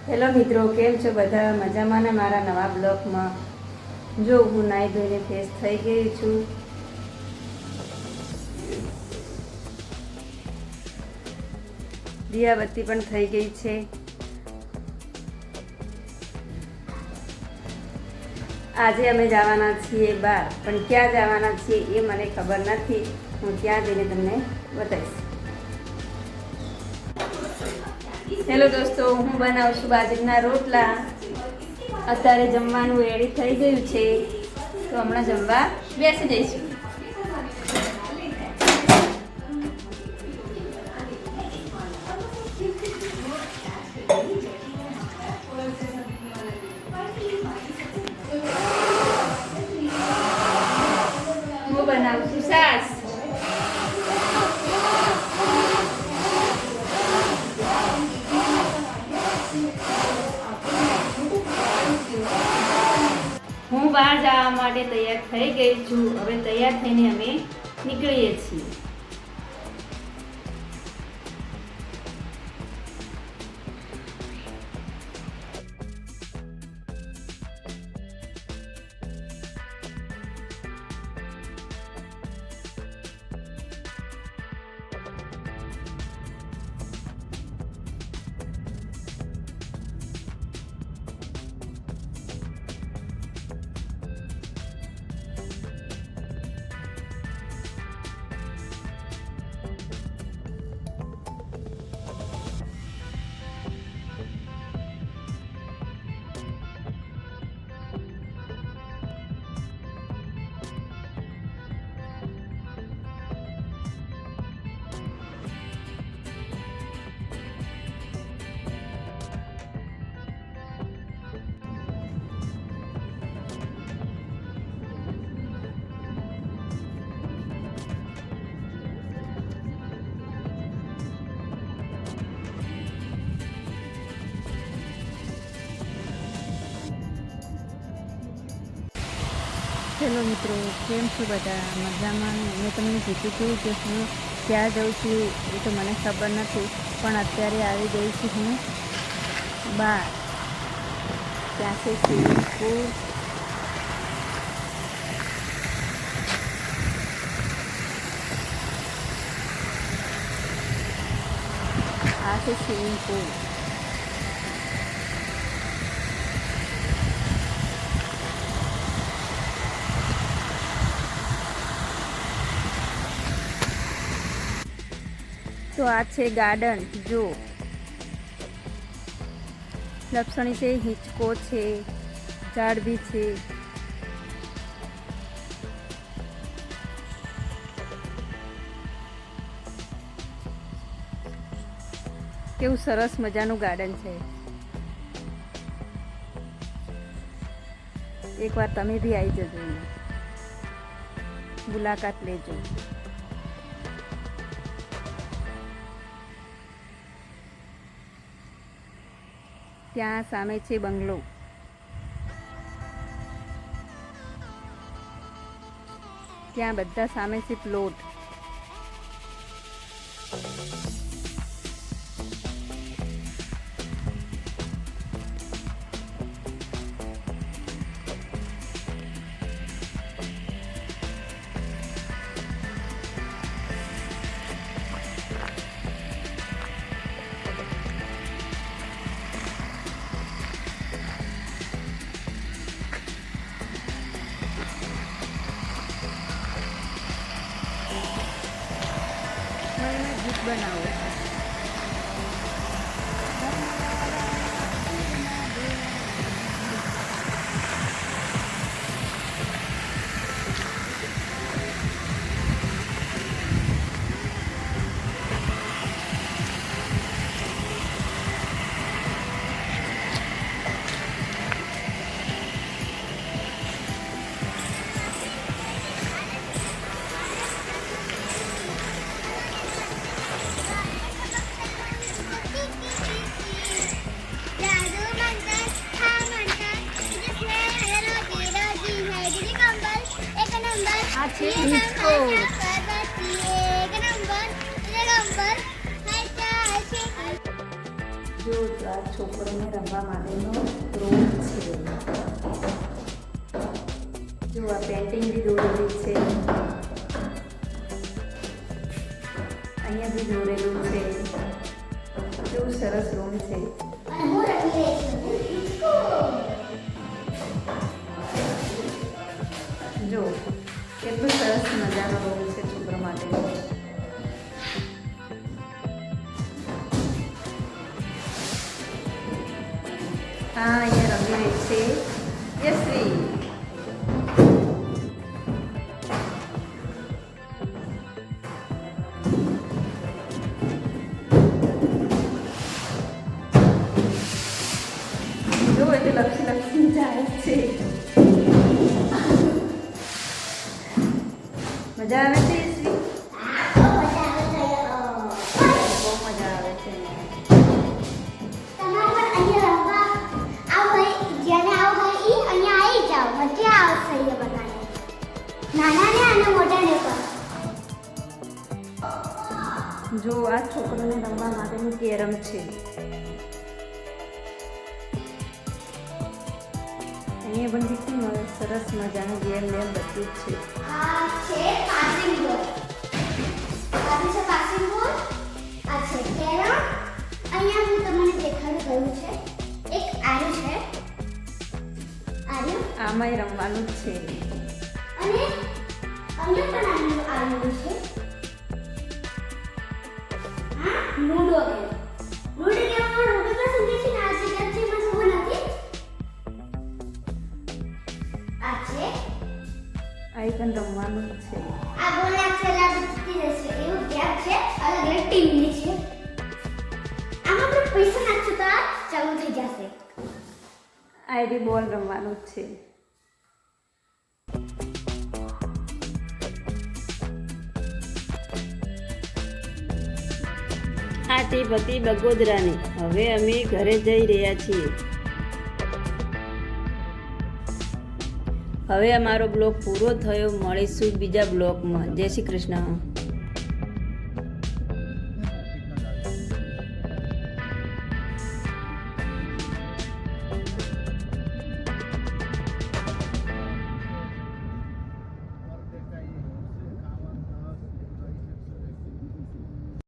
Hello મિત્રો, કેમ છો બધા? મજામાં ને? મારા નવા બ્લોગમાં જો હું નાઈ ધોઈને ફ્રેશ થઈ ગઈ છું. દિયાબત્તી પણ થઈ ગઈ છે. આજે અમે જવાના છીએ બહાર, પણ ક્યાં જવાના છીએ એ મને ખબર નથી. હું ત્યાં જઈને તમને બતાવીશ. હેલો દોસ્તો, હું બનાવું છું બાજરીના રોટલા. અત્યારે જમવાનું રેડી થઈ ગયું છે, તો હમણાં જમવા બેસી જઈશું. હું બનાવું છું છાશ. હું બહાર જવા માટે તૈયાર થઈ ગઈ છું. હવે તૈયાર થઈને અમે નીકળીએ છીએ. હેલો મિત્રો, કેમ છો બધા? મજામાં? મેં તમને કીધું હતું કે હું ક્યાં જાઉં છું એ તો મને ખબર નથી, પણ અત્યારે આવી ગઈ છું હું બહાર. ત્યાં છે સ્વિમિંગ પુલ. આ છે સ્વિમિંગ પુલ. તો આ છે ગાર્ડન. જો લપસણી છે, હિંચકો છે, ઝાડ બી છે. કેવું સરસ મજાનું ગાર્ડન છે. એકવાર તમે બી આવી જજો, મુલાકાત લેજો. ત્યાં સામે છે બંગલો. ત્યાં બધા સામે છે પ્લોટ. ગીત બનાવો. આ છે હિંચકો. જો આ છોકરોને રમવા માટેનો રૂમ છે. જો આ પેન્ટિંગ બી દોરેલી છે, અહીંયા બી દોરેલું છે. કેવું સરસ રૂમ છે. જો કેટલું સરસ મજાનો રૂમ છે છોકરો માટેનો. હા, અહીંયા રમી રહી છે યશ્વી. જો એ તો લક્ષી જાય છે. મજા આવે છે યશ્વી? બહુ મજા આવે છે. જો આ છોકરોને રમવા માટેનું કેરમ છે. અહીંયા પણ કેટલી સરસ મજાનું ગેમ બધું જ છે. આ છે પાસિંગ બોલ. આ છે પાસિંગ બોલ. આ છે કેરમ. અહીંયા હું તમને દેખાડી ગયું છે. એક આર્યું છે. આર્યું. આમાંય રમવાનું જ છે. અને અહીંયા પણ આર્યું છે. હા, લૂડો ગેમ. લૂડો ગેમમાં લૂડો તો સમજે છે ને આ જગ્યા છે મને ખબર નથી. આ છે. આ પણ રમવાનું જ છે. આ બોલ નાખેલા જીતી જશે એવું ગેમ છે. અલગ અલગ ટીમની છે. આમાં આપણે પૈસા નાખશું તો આ ચાલુ થઈ જશે. આ બી બોલ રમવાનું જ છે. આ ટીપ હતી બગોદરાની. હવે અમે ઘરે જઈ રહ્યા છીએ. હવે અમારો બ્લોગ પૂરો થયો. મળીશું બીજા બ્લોગમાં. જય શ્રી કૃષ્ણ.